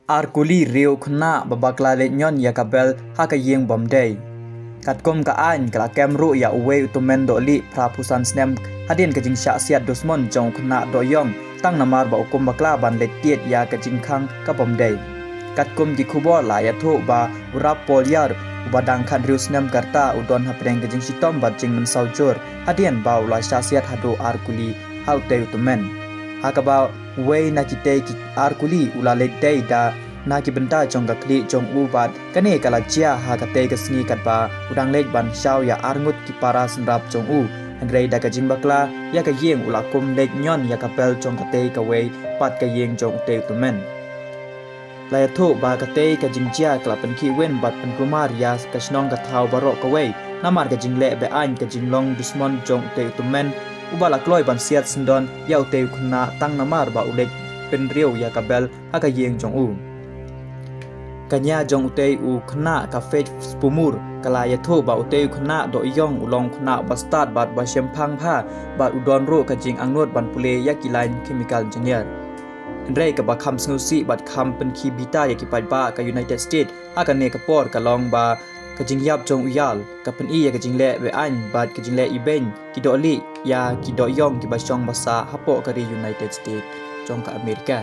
Arkuli riu khna babakla le nyon yakabel hakayeng bomday. Katkom ka an kala kemru ya uwe utumen doli prapusan snem hadin kajing syaksiat dosmon jong khna doyong tang namar ba ukum bakla ban le tiet ya kajing khang ka bomday. Katkom di khubor la ya tho ba urap polyar ubadang khan riu snem karta udon hapreng kajing sitom ba jing men saujur hadin ba ula syaksiat hado Arkuli haute utumen. Hakaba wei na kite ki Arkuli ula le dei da na ki benta jong ka kli jong ubat kane kala chia ha ka te ka sngi kat ba udang lej ban shaw ya arngut ki para senrap jong u angrei da ka jing bakla ya ka yeng ula kum lej nyon ya ka pel jong ka te ka wei pat ka yeng jong te tu men la ya tho ba ka te ka jing chia kala pen ki wen bat pen kumar ya ka snong ka thau baro ka wei namar ka jing le be an ka jing long dusmon jong te tu men ubala kloi ban siat sindon ya te khna tang namar ba ulej pen riu ya ka bel ha ka yeng jong u kanya jong utei u khna ka fe spumur kala ya tho ba utei khna do yong ulong khna bastard bat ba shemphang pha ba udon ro ka jing angnot ban pule ya kilain chemical engineer rei ka ba kham snu si bat kham pen khi bita ya ki pai ba ka United States ha ka ne ka por ka long ba ka jing yap jong uyal ka pen i ya ka jing le be an bat ka jing le i ben ki do li ya ki do yong ki ba shong basa hapo ka ri United States jong ka Amerika